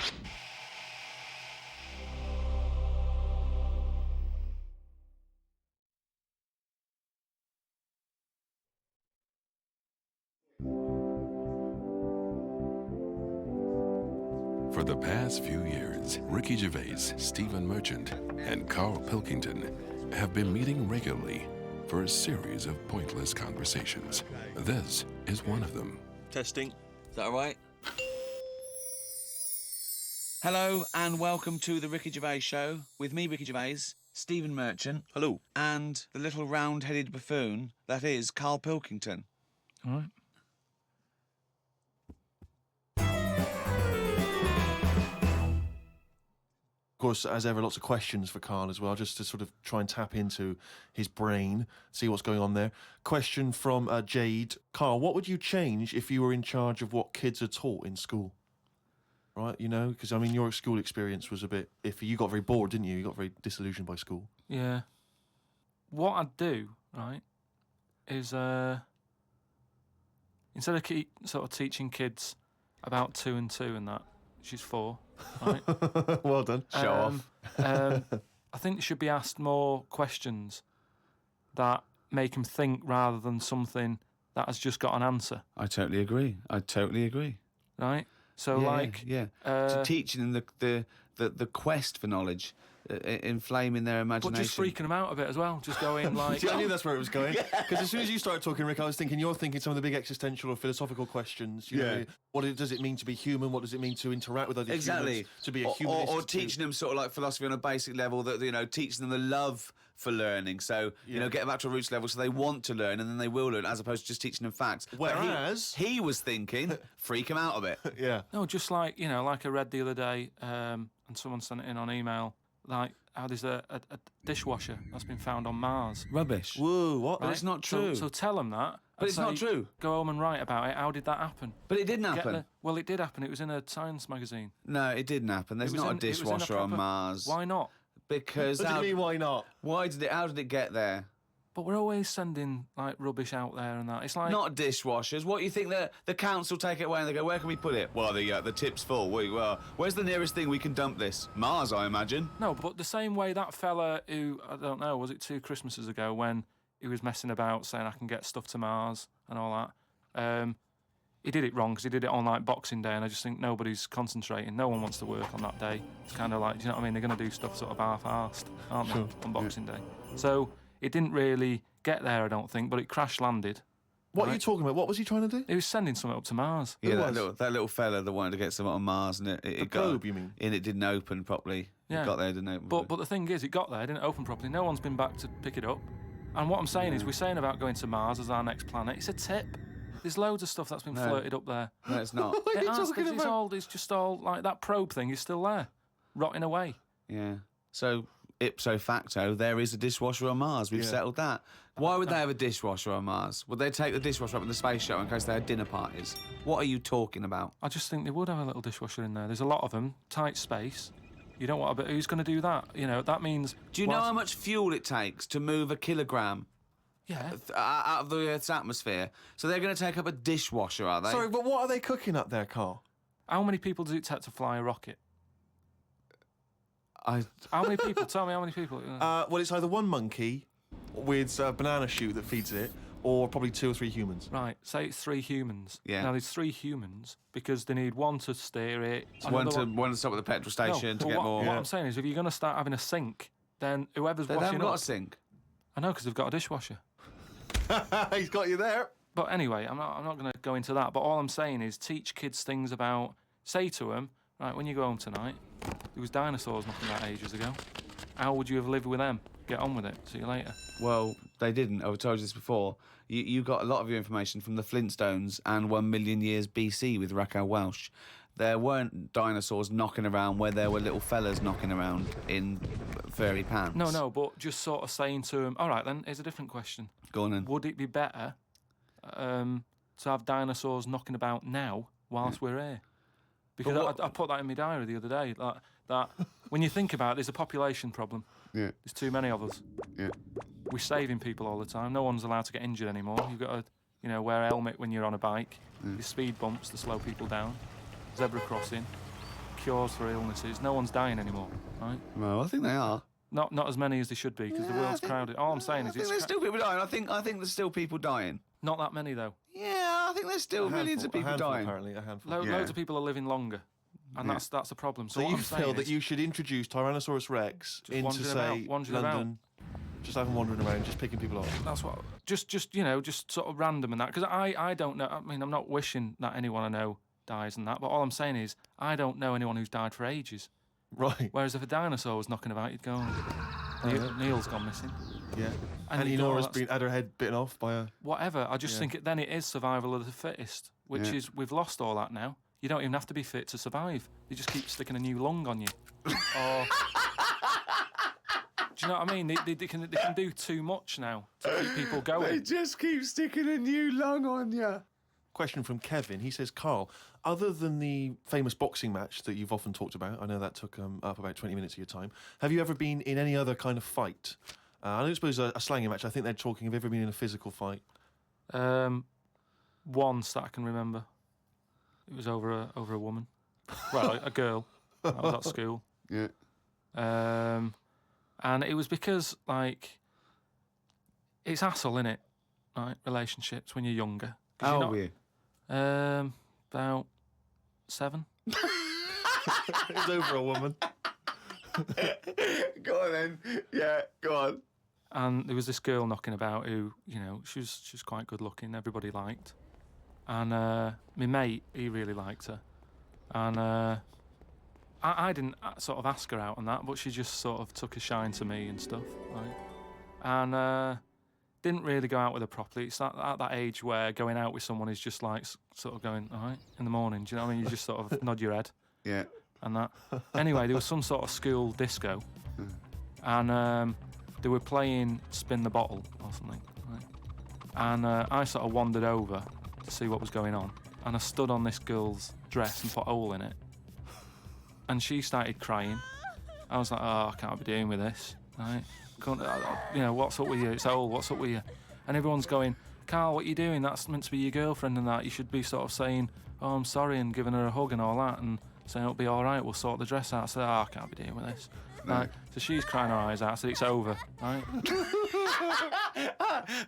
For the past few years, Ricky Gervais, Stephen Merchant, and Carl Pilkington have been meeting regularly for a series of pointless conversations. This is one of them. Testing. Is that all right? Hello and welcome to the Ricky Gervais Show with me, Ricky Gervais, Stephen Merchant. Hello. And the little round-headed buffoon that is Carl Pilkington. All right. Of course, as ever, lots of questions for Carl as well, just to sort of try and tap into his brain, see what's going on there. Question from Jade. Carl, what would you change if you were in charge of what kids are taught in school? Right, you know, because, I mean, your school experience was a bit iffy. You got very bored, didn't you? You got very disillusioned by school. Yeah. What I'd do, right, is instead of sort of teaching kids about 2 and 2 and that, she's 4, right? Well done. Show off. I think they should be asked more questions that make them think rather than something that has just got an answer. I totally agree. Right? So, to teaching them the quest for knowledge, inflaming their but imagination. just freaking them out a bit as well. Just going like... See, I knew that's where it was going. Because as soon as you started talking, Rick, I was thinking you're thinking some of the big existential or philosophical questions. You know, what does it mean to be human? What does it mean to interact with other humans? To be a human. Or teaching them sort of like philosophy on a basic level, that, you know, teaching them the love for learning. So, you know, get them back to a roots level so they want to learn and then they will learn, as opposed to just teaching them facts. Whereas... He was thinking, freak him out a bit. Yeah. No, just like, you know, like I read the other day, and someone sent it in on email, like how there's a dishwasher that's been found on Mars. Rubbish. Whoa, what? But it's not true. So tell them that. But it's not true. Go home and write about it. How did that happen? But it didn't happen. Well, it did happen. It was in a science magazine. No, it didn't happen. There's not a dishwasher on Mars. Why not? Because... What do you mean, why not? How did it get there? But we're always sending, like, rubbish out there and that. It's like... Not dishwashers. What do you think the council take it away and they go, where can we put it? Well, the tip's full. Where's the nearest thing we can dump this? Mars, I imagine. No, but the same way that fella who, I don't know, was it 2 Christmases ago when he was messing about saying I can get stuff to Mars and all that, he did it wrong because he did it on, like, Boxing Day, and I just think nobody's concentrating. No one wants to work on that day. It's kind of like, do you know what I mean? They're going to do stuff sort of half-arsed, aren't they, on Boxing Day? So... it didn't really get there, I don't think, but it crash-landed. What are you talking about? What was he trying to do? He was sending something up to Mars. Yeah, that little fella that wanted to get something on Mars, and it got... globe, you mean? And it didn't open properly. Yeah. It got there, didn't open properly. But the thing is, it got there, it didn't open properly. No one's been back to pick it up. And what I'm saying is, we're saying about going to Mars as our next planet. It's a tip. There's loads of stuff that's been flirted up there. No, it's not. What are you talking about? It's just all, like, that probe thing is still there, rotting away. Yeah. So... ipso facto, there is a dishwasher on Mars. We've settled that. Why would they have a dishwasher on Mars? Would they take the dishwasher up in the space shuttle in case they had dinner parties? What are you talking about? I just think they would have a little dishwasher in there. There's a lot of them, tight space. You don't want to, but who's going to do that? You know, that means... Do you know how much fuel it takes to move a kilogram out of the Earth's atmosphere? So they're going to take up a dishwasher, are they? Sorry, but what are they cooking up there, Carl? How many people does it take to fly a rocket? How many people? Tell me how many people. Well, it's either one monkey with a banana shoot that feeds it, or probably 2 or 3 humans. Right, say it's 3 humans. Yeah. Now, there's 3 humans because they need one to steer it. One to stop at the petrol station to get more... What I'm saying is, if you're going to start having a sink, then whoever's washing up... They haven't got a sink. I know, because they've got a dishwasher. He's got you there. But anyway, I'm not going to go into that. But all I'm saying is, teach kids things about... Say to them, right, when you go home tonight, there was dinosaurs knocking about ages ago. How would you have lived with them? Get on with it. See you later. Well, they didn't. I've told you this before. You got a lot of your information from the Flintstones and 1 million years BC with Raquel Welch. There weren't dinosaurs knocking around where there were little fellas knocking around in furry pants. No, but just sort of saying to them, all right, then, here's a different question. Go on then. Would it be better to have dinosaurs knocking about now whilst we're here? Because I put that in my diary the other day, that when you think about it, there's a population problem. Yeah. There's too many of us. Yeah. We're saving people all the time. No one's allowed to get injured anymore. You've got to, wear a helmet when you're on a bike. There's speed bumps to slow people down. Zebra crossing. cures for illnesses. No one's dying anymore, right? Well, I think they are. Not as many as they should be because the world's crowded. All I'm saying I is think there's still people dying. I think there's still people dying. not that many though. Yeah, I think there's still millions of people dying. Apparently, a handful. Loads of people are living longer, and that's a problem. So So what you I'm saying feel that is, you should introduce Tyrannosaurus Rex Just into, say, wandering about. London, just have him wandering around, just picking people off. That's what. Just you know, just sort of random and that. Because I don't know. I mean, I'm not wishing that anyone I know dies and that. But all I'm saying is, I don't know anyone who's died for ages. Right. Whereas if a dinosaur was knocking about, you'd go, Neil's gone missing. Yeah. And And you go, Nora's "That's- had her head bitten off by a... Whatever. I just think then it is survival of the fittest, which Yeah. is we've lost all that now. You don't even have to be fit to survive. They just keep sticking a new lung on you. Or, do you know what I mean? They can do too much now to keep people going. just keep sticking a new lung on you. Question from Kevin. He says, Carl, other than the famous boxing match that you've often talked about, I know that took up about 20 minutes of your time, have you ever been in any other kind of fight? I don't suppose a slanging match. I think they're talking, have you ever been in a physical fight? Once that I can remember. It was over a woman. Well, a girl. I was at school. Yeah. And it was because, like, it's hassle, innit? Right? Relationships when you're younger. 'Cause How you're old were you? About 7. It was over a woman. Go on then. Yeah, go on. And there was this girl knocking about who, you know, she was quite good looking, everybody liked. And my mate, he really liked her. And I didn't sort of ask her out on that, but she just sort of took a shine to me and stuff, right? And didn't really go out with her properly. It's at that age where going out with someone is just like sort of going, all right, in the morning, do you know what I mean? You just sort of nod your head Yeah. and that. Anyway, there was some sort of school disco, and they were playing Spin the Bottle or something, right? And I sort of wandered over to see what was going on, and I stood on this girl's dress and put a hole in it, and she started crying. I was like, oh, I can't be dealing with this, right? You know, what's up with you? It's old, what's up with you? And everyone's going, Carl, what are you doing? That's meant to be your girlfriend and that. You should be sort of saying, oh, I'm sorry, and giving her a hug and all that, and saying it'll be all right, we'll sort the dress out. I said, oh, I can't be dealing with this. Right? So she's crying her eyes out. I said, it's over, right?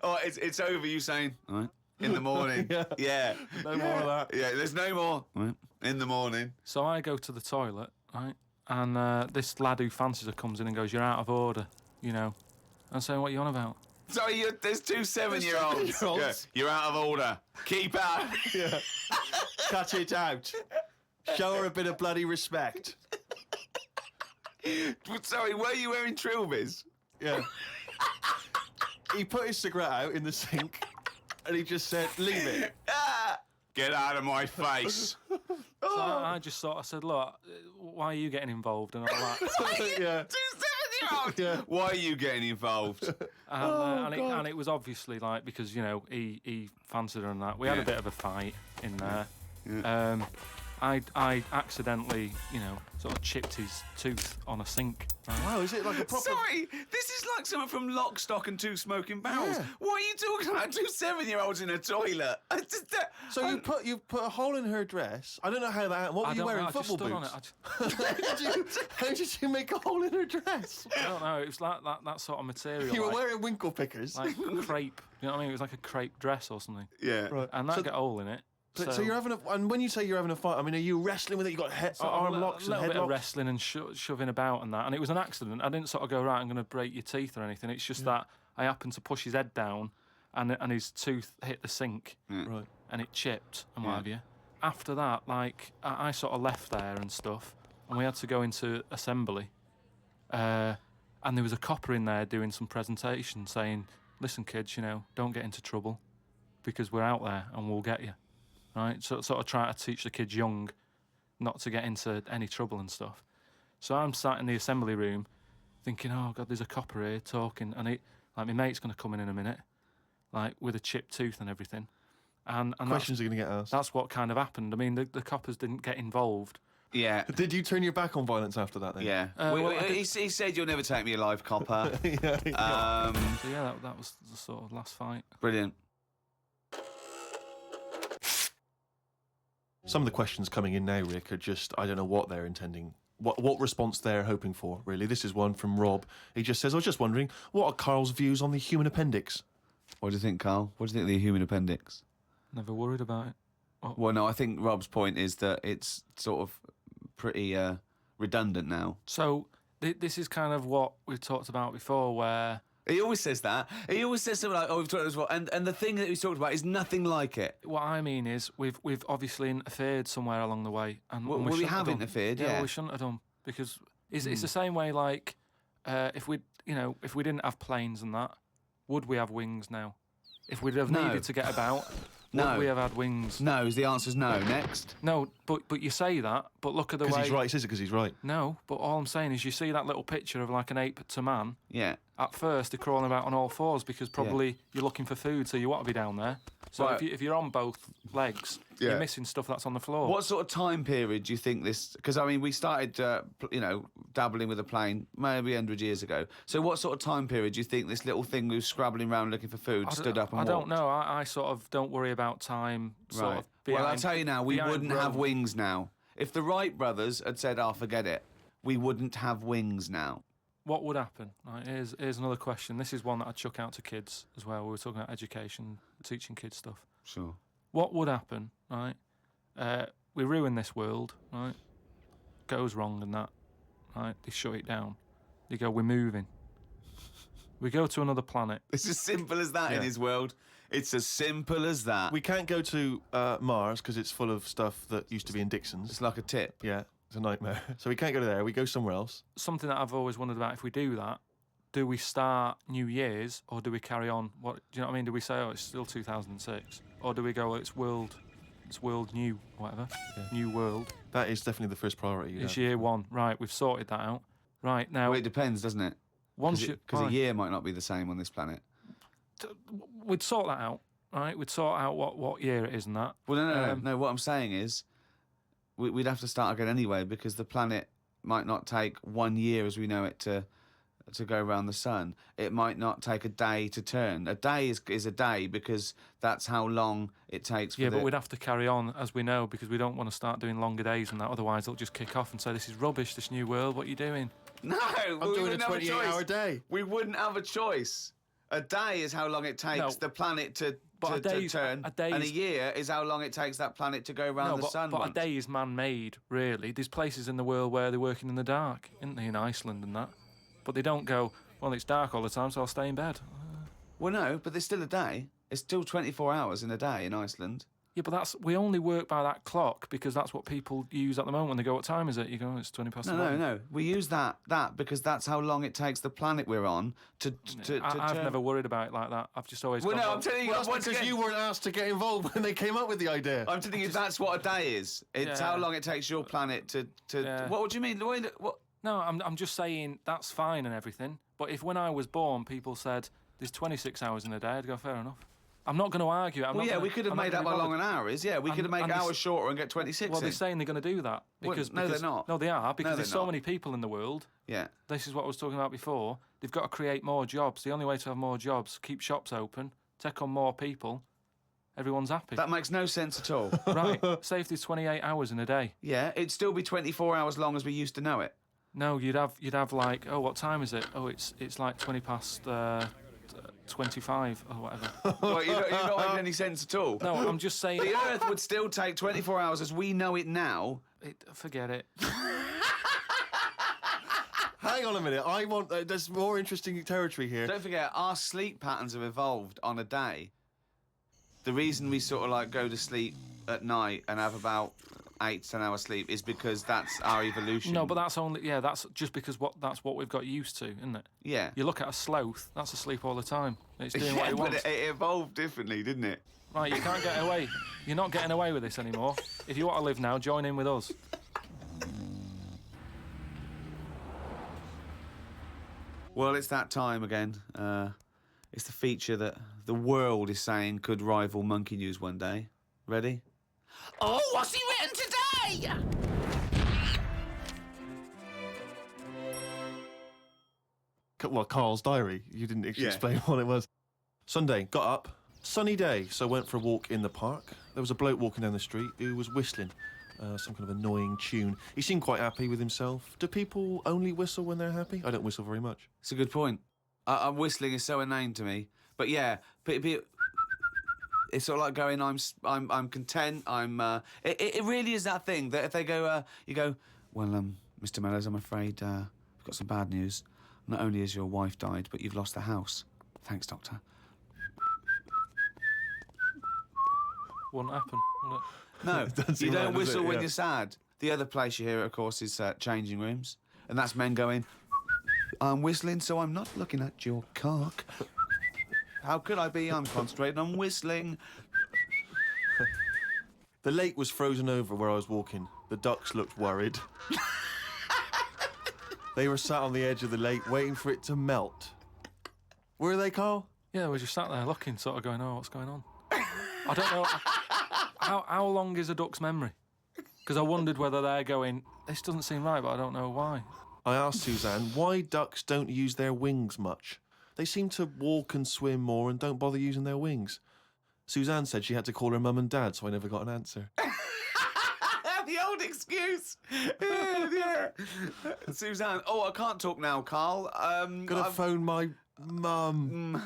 Oh, it's over, you saying, all right, in the morning. Yeah. No more of that. Yeah, there's no more. Right. In the morning. So I go to the toilet, right? And this lad who fancies her comes in and goes, you're out of order, you know. I'm saying, what are you on about? Sorry, there's two 7-year-olds. seven-year-olds. Yeah, you're out of order. Keep out. Yeah. Cut it out. Show her a bit of bloody respect. Sorry, were you wearing trilbies? Yeah. He put his cigarette out in the sink and he just said, leave it. Ah, get out of my face. So I just sort of said, look, why are you getting involved and all that? Yeah. Two 7-year-olds. Yeah. Why are you getting involved? And it was obviously like, because, you know, he fancied her and that. We had a Yeah. bit of a fight in there. Yeah. I accidentally, you know, sort of chipped his tooth on a sink. Right? Wow, is it like a proper... Sorry, this is like something from Lock, Stock and Two Smoking Barrels. Yeah. What are you talking about? Two 7-year-olds in a toilet. So you put a hole in her dress. I don't know how that happened. What were I you don't wearing? know, I just Football stood boots? on it. How did you make a hole in her dress? I don't know. It was like that sort of material. You were like, wearing winkle pickers. like crepe. You know what I mean? It was like a crepe dress or something. Yeah. Right. And that So- got a hole in it. So you're having and when you say you're having a fight, I mean, are you wrestling with it? You got arm locks a and little bit of headlocks? wrestling and shoving about and that. And it was an accident. I didn't sort of go, right, I'm going to break your teeth or anything. It's just that I happened to push his head down and his tooth hit the sink Right. and it chipped and what have you. After that, like, I sort of left there and stuff, and we had to go into assembly. And there was a copper in there doing some presentation saying, listen, kids, you know, don't get into trouble because we're out there and we'll get you. Right, so sort of try to teach the kids young not to get into any trouble and stuff. So I'm sat in the assembly room thinking, oh God, there's a copper here talking, and like my mate's going to come in a minute, like with a chipped tooth and everything. And Questions are going to get asked. that's what kind of happened. I mean, the coppers didn't get involved. Yeah. Did you turn your back on violence after that then? Yeah. well, I he said you'll never take me alive, copper. Yeah. So yeah, that was the sort of last fight. Brilliant. Some of the questions coming in now, Rick, are just, I don't know what they're intending. What response they're hoping for, really. This is one from Rob. He just says, I was just wondering, what are Carl's views on the human appendix? What do you think, Carl? What do you think of the human appendix? Never worried about it. Well, no, I think Rob's point is that it's sort of pretty redundant now. So this is kind of what we've talked about before, where He always says that. He always says something like, "Oh, we've talked about this before," and the thing that he's talked about is nothing like it. what I mean is we've obviously interfered somewhere along the way, and Well, and we shouldn't have done. interfered, well, yeah. we shouldn't have done, because it's the same way, like if we didn't have planes and that, would we have wings now? If we'd have No. needed to get about, No. would we have had wings? No, the answer's no. Next. No, but you say that, but look at the Because way. he's right. He says it because he's right. No, but all I'm saying is you see that little picture of like an ape to man. Yeah. At first, they're crawling about on all fours because probably you're looking for food, so you want to be down there. So Right. if you're on both legs, Yeah. you're missing stuff that's on the floor. What sort of time period do you think this? Because I mean, we started, dabbling with a plane maybe 100 years ago. So what sort of time period do you think this little thing who was scrabbling around looking for food stood up and I don't walked? know. I sort of don't worry about time. Sort Right. of Well, I'll behind- tell you now, we behind wouldn't have Rome. wings now. If the Wright brothers had said, "Oh, forget it," we wouldn't have wings now. What would happen? Right, here's another question. This is one that I chuck out to kids as well. We were talking about education, teaching kids stuff. Sure. What would happen, right? We ruin this world, right? Goes wrong and that, right? They shut it down. They go, we're moving. We go to another planet. It's as simple as that in Yeah. his world. It's as simple as that. We can't go to Mars because it's full of stuff that used to be in Dixon's. It's like a tip. Yeah, it's a nightmare. So we can't go there. We go somewhere else. Something that I've always wondered about, if we do that, do we start New Year's or do we carry on? What do you know what I mean? Do we say, oh, it's still 2006? Or do we go, it's world new, whatever, new world. That is definitely the first priority. It's year one. Right, we've sorted that out. Right, now, Well, it depends, doesn't it? once Because a year might not be the same on this planet. we'd sort that out, right? We'd sort out what year it is and that. Well, no. What I'm saying is, we'd have to start again anyway, because the planet might not take 1 year as we know it to go around the sun. It might not take a day to turn. A day is a day because that's how long it takes. Yeah, but we'd have to carry on, as we know, because we don't want to start doing longer days and that. Otherwise, they'll just kick off and say, this is rubbish, this new world, what are you doing? No, I'm doing a 28-hour day. We wouldn't have a choice. A day is how long it takes No. the planet to turn, a day and a is- year is how long it takes that planet to go around the sun but once. a day is man-made, really. There's places in the world where they're working in the dark, isn't they, in Iceland and that? But they don't go, well, it's dark all the time, so I'll stay in bed. Well, no, but there's still a day. It's still 24 hours in a day in Iceland. Yeah, but we only work by that clock because that's what people use at the moment when they go, what time is it? You go, it's 20 past 11. No. We use that because that's how long it takes the planet we're on to I've turn. never worried about it like that. I've just always Well, gone, no, I'm telling you, Well, that's once because again, you weren't asked to get involved when they came up with the idea. I'm telling you, that's what a day is. It's Yeah. how long it takes your planet to. Yeah. What do you mean? What? No, I'm just saying that's fine and everything. But if when I was born, people said there's 26 hours in a day, I'd go, fair enough. I'm not going to argue. We could have made up how long an hour is. Yeah, we could have made hours shorter and get 26 Well, in. they're saying they're going to do that. Well, Because, no, they're not. No, they are, because No, there's they're so not. many people in the world. Yeah. This is what I was talking about before. They've got to create more jobs. The only way to have more jobs, keep shops open, take on more people. Everyone's happy. That makes no sense at all. Right. Say if there's 28 hours in a day. Yeah, it'd still be 24 hours long as we used to know it. No, you'd have like, oh, what time is it? Oh, it's like 20 past 25 or whatever. Well, you're not making any sense at all. No, I'm just saying. The Earth would still take 24 hours as we know it now. Forget it. Hang on a minute. I want. There's more interesting territory here. Don't forget, our sleep patterns have evolved on a day. The reason we sort of like go to sleep at night and have about 8 to 10 hours sleep is because that's our evolution. No, but that's just because that's what we've got used to, isn't it? Yeah. You look at a sloth, that's asleep all the time. It's doing what Yeah, it but wants. it evolved differently, didn't it? Right, you can't get away. You're not getting away with this anymore. If you want to live now, join in with us. Well, it's that time again. It's the feature that the world is saying could rival Monkey News one day. Ready? Oh, what's he written today? Well, Carl's diary. You didn't Yeah. explain what it was. Sunday, got up, Sunny day, so I went for a walk in the park. There was a bloke walking down the street who was whistling some kind of annoying tune. He seemed quite happy with himself. Do people only whistle when they're happy? I don't whistle very much. It's a good point. Whistling is so inane to me. But yeah, it's sort of like going, I'm content. It really is that thing that if they go, you go, well, Mr. Mellors, I'm afraid we've got some bad news. Not only has your wife died, but you've lost the house. Thanks, doctor. Wouldn't happen, would it? No, Doesn't you seem don't right, does whistle it? when Yeah. you're sad. The other place you hear it, of course, is changing rooms. And that's men going, I'm whistling, so I'm not looking at your cock. How could I be? I'm concentrating on whistling. The lake was frozen over where I was walking. The ducks looked worried. They were sat on the edge of the lake waiting for it to melt. Were they, Carl? Yeah, we just sat there looking, sort of going, oh, what's going on? I don't know. How long is a duck's memory? Because I wondered whether they're going, this doesn't seem right, but I don't know why. I asked Suzanne why ducks don't use their wings much. They seem to walk and swim more and don't bother using their wings. Suzanne said she had to call her mum and dad, so I never got an answer. The old excuse. Yeah. Suzanne, I can't talk now, Carl. Gotta phone my mum.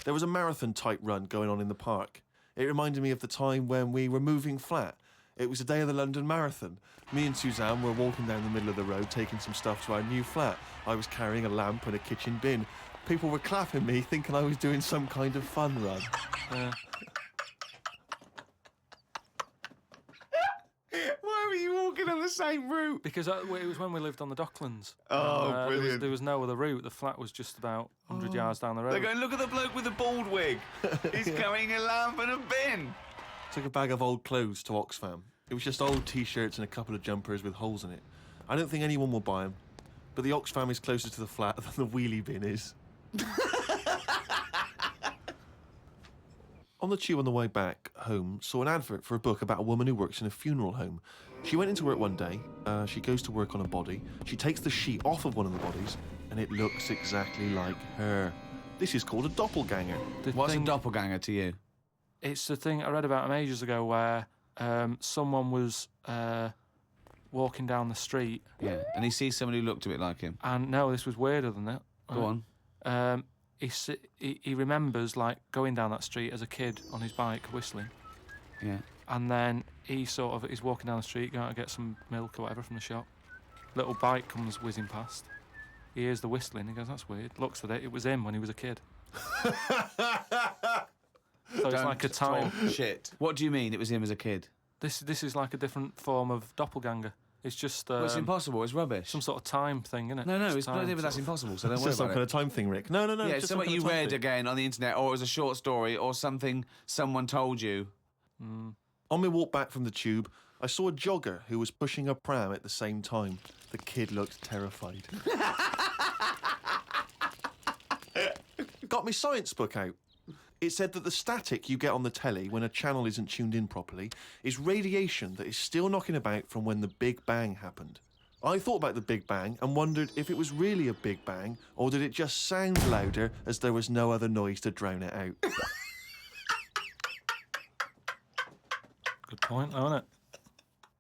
There was a marathon-type run going on in the park. It reminded me of the time when we were moving flat. It was the day of the London Marathon. Me and Suzanne were walking down the middle of the road, taking some stuff to our new flat. I was carrying a lamp and a kitchen bin. People were clapping me, thinking I was doing some kind of fun run. Why were you walking on the same route? Because it was when we lived on the Docklands. Oh, And, brilliant. There was no other route. The flat was just about 100 yards down the road. They're going, look at the bloke with the bald wig. He's carrying a lamp and a bin. Took a bag of old clothes to Oxfam. It was just old T-shirts and a couple of jumpers with holes in it. I don't think anyone will buy them, but the Oxfam is closer to the flat than the wheelie bin is. On the tube on the way back home, saw an advert for a book about a woman who works in a funeral home. She went into work one day, she goes to work on a body, she takes the sheet off of one of the bodies, and it looks exactly like her. This is called a doppelganger. What's a doppelganger to you? It's the thing I read about him ages ago where someone was walking down the street. Yeah, and he sees someone who looked a bit like him. And no, this was weirder than that. Go on. He remembers like going down that street as a kid on his bike whistling, Yeah. and then he's walking down the street going to get some milk or whatever from the shop. Little bike comes whizzing past. He hears the whistling. He goes, "That's weird." Looks at it. It was him when he was a kid. So it's like a time. Talk shit. What do you mean it was him as a kid? This is like a different form of doppelganger. It's just Well, it's impossible. It's rubbish. some sort of time thing, isn't it? No, Just it's not. time But that's sort of- impossible. So don't It's worry just some about kind it. of time thing, Rick. No. Yeah, just it's some something kind you of time read thing. again on the internet, or it was a short story, or something someone told you. On my walk back from the tube, I saw a jogger who was pushing a pram at the same time. The kid looked terrified. Got my science book out. It said that the static you get on the telly when a channel isn't tuned in properly is radiation that is still knocking about from when the Big Bang happened. I thought about the Big Bang and wondered if it was really a Big Bang or did it just sound louder as there was no other noise to drown it out. Good point, though, isn't it?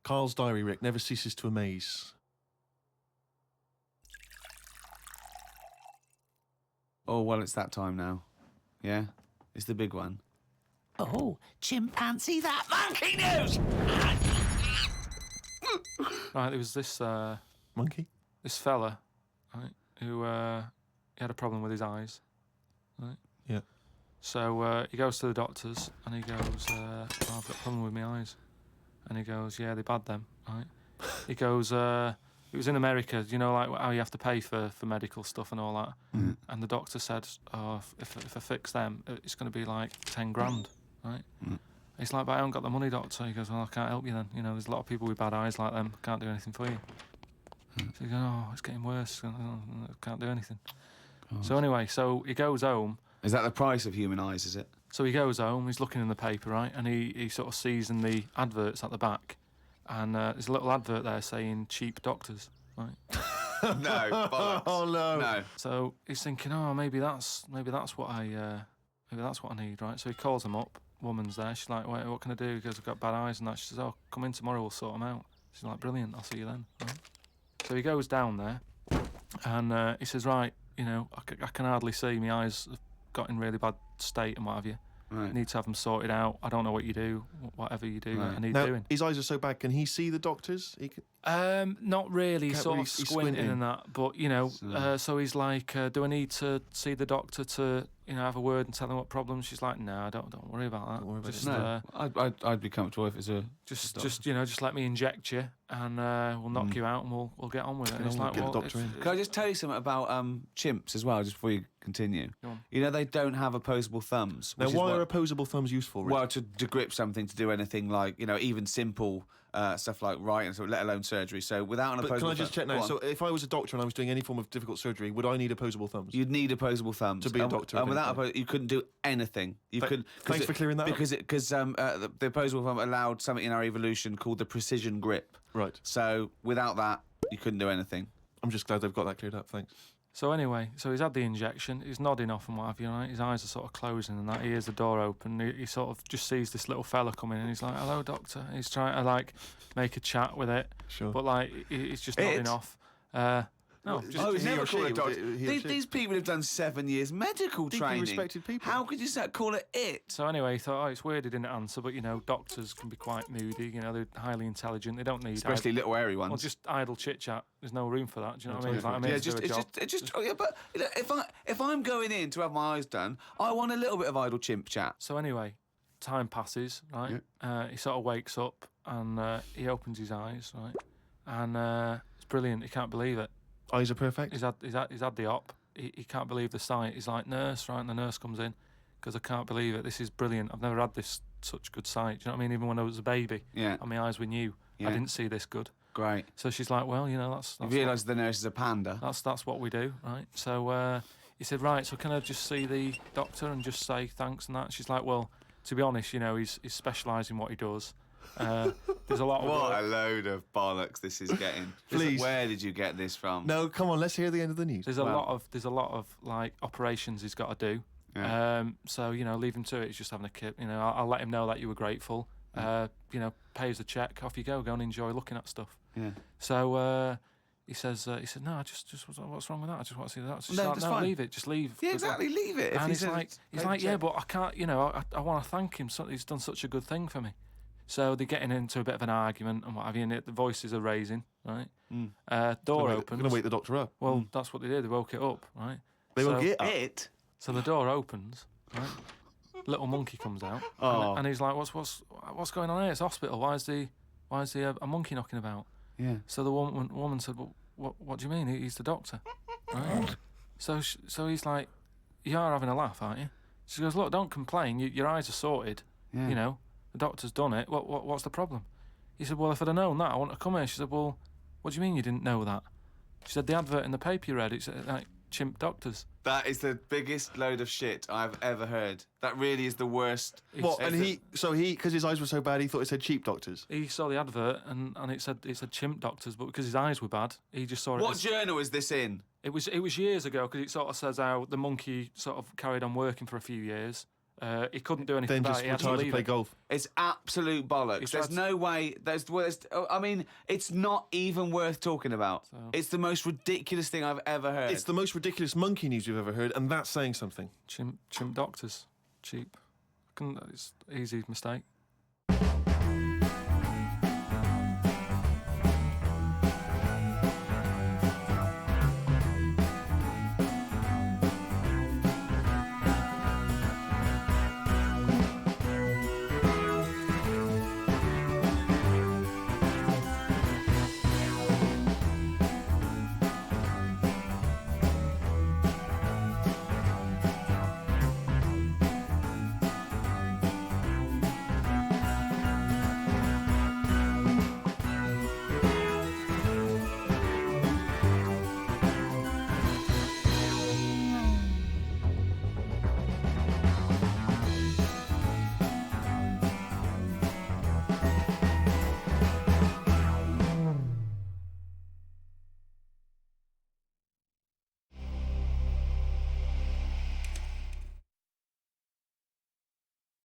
Carl's diary, Rick, never ceases to amaze. Oh, well, it's that time now. Yeah? It's the big one. Oh, chimpanzee, that monkey news! Right, there was this Monkey? this fella, right, who he had a problem with his eyes, right? Yeah. So he goes to the doctors and he goes, oh, I've got a problem with my eyes. And he goes, yeah, they bad them, right? He goes, it was in America, you know, like how you have to pay for medical stuff and all that. And the doctor said, oh, if I fix them, it's going to be like 10 grand, right? He's like, but I haven't got the money, doctor. He goes, well, I can't help you then. You know, there's a lot of people with bad eyes like them. Can't do anything for you. So he goes, oh, it's getting worse. I can't do anything. So anyway, so he goes home. Is that the price of human eyes, is it? So he goes home, he's looking in the paper, right? And he sort of sees in the adverts at the back. And there's a little advert there saying cheap doctors, right? No, bollocks. Oh, no. No. So he's thinking, oh, maybe that's what I maybe that's what I need, right? So he calls them up. Woman's there. She's like, wait, what can I do? He goes, I've got bad eyes and that. She says, oh, come in tomorrow, we'll sort them out. She's like, brilliant, I'll see you then. Right? So he goes down there and he says, right, you know, I can hardly see. My eyes have got in really bad state and what have you. Right. I need to have them sorted out. I don't know what you do. Whatever you do, Right. I need Now, doing. his eyes are so bad. Can he see the doctors? He can... Not really, Can't sort really- of he's squinting squinting. and that. But, you know, so he's like, do I need to see the doctor to, you know, have a word and tell him what problems? She's like, no, don't worry about that. Don't worry about just, No, I'd be comfortable if it's a just you know, just let me inject you and we'll knock you out and we'll get on with it. And on, it's we'll like, get the well, doctor if- in. Can I just tell you something about chimps as well, just before you continue? Go on. You know, they don't have opposable thumbs. Now, which is why what- are opposable thumbs useful? Rick? Well, to grip something, to do anything like, you know, even simple stuff like writing, so let alone surgery. So without an But opposable can I just check thumb- now? Go So on. if I was a doctor and I was doing any form of difficult surgery, would I need opposable thumbs? You'd need opposable thumbs To be a doctor, and if without anything. you couldn't do anything. You Th- could. thanks for clearing that up. Because the opposable thumb allowed something in our evolution called the precision grip. Right. So without that, you couldn't do anything. I'm just glad they've got that cleared up. Thanks. So anyway, so he's had the injection, he's nodding off and what have you, right? His eyes are sort of closing and that. He hears the door open, he sort of just sees this little fella coming in, and he's like, hello, doctor. And he's trying to, like, make a chat with it. Sure. But, like, he's just It? nodding off. No, just... Oh, he never or call she, it doctor. was it he or she? These people have done 7 years medical Deeply training. respected people. How could you call it it? So anyway, he thought, oh, it's weird he didn't answer, but, you know, doctors can be quite moody, you know, they're highly intelligent, they don't need... Especially little airy ones. Well, just idle chit-chat. There's no room for that, do you know what I mean? It's like, I'm Yeah, here to do a job. yeah, but you know, if I'm going in to have my eyes done, I want a little bit of idle chimp chat. So anyway, time passes, right? He sort of wakes up and he opens his eyes, right? And it's brilliant. He can't believe it. Eyes are perfect. He's had the op. He can't believe the sight. He's like, nurse, right? And the nurse comes in because I can't believe it. This is brilliant. I've never had this such good sight. Do you know what I mean? Even when I was a baby, Yeah. and my eyes were new, Yeah. I didn't see this good. Great. So she's like, well, you know, that's You what, realise the nurse is a panda. that's what we do, right? So he said, right, so can I just see the doctor and just say thanks and that? She's like, well, to be honest, you know, he's specialised in what he does. There's a lot of What work. a load of bollocks this is getting. Please. Where did you get this from? No, come on, let's hear the end of the news. There's a lot of like operations he's got to do. Yeah. So you know, leave him to it. He's just having a kip. You know, I'll let him know that you were grateful. You know, pay us the check. Off you go. Go and enjoy looking at stuff. Yeah. So he said, no, I just what's wrong with that? I just want to see that. She's No, like, just no, fine. leave it. Just leave. Yeah, exactly. Leave it. If And he he's says, like, "Pay the yeah, check." but I can't. You know, I want to thank him. So he's done such a good thing for me. So they're getting into a bit of an argument and what have you, and the voices are raising, right? Door opens. Going to wake the doctor up. Well, that's what they did. They woke it up, right? They so, woke it up. It. So the door opens, right? Little monkey comes out, Oh. and he's like, "What's going on here? It's a hospital. Why is a monkey knocking about?" Yeah. So the woman said, "Well, what do you mean? He's the doctor." Right? So he's like, "You are having a laugh, aren't you?" She goes, "Look, don't complain. Your eyes are sorted. Yeah. You know, the doctor's done it. What's the problem?" He said, "Well, if I'd have known that, I wouldn't have come here." She said, "Well, what do you mean you didn't know that?" She said, "The advert in the paper you read, it's like chimp doctors." That is the biggest load of shit I've ever heard. That really is the worst. What? And It's because his eyes were so bad, he thought it said cheap doctors. He saw the advert and it said chimp doctors, but because his eyes were bad, he just saw it. What as, journal is this in? it was years ago because it sort of says how the monkey sort of carried on working for a few years. He couldn't do anything Then about just it. He had to retired to leave play it. golf. It's absolute bollocks. He's There's tried no way. I mean, it's not even worth talking about. So- It's the most ridiculous thing I've ever heard. It's the most ridiculous monkey news you've ever heard, and that's saying something. Chimp doctors, cheap. It's easy mistake.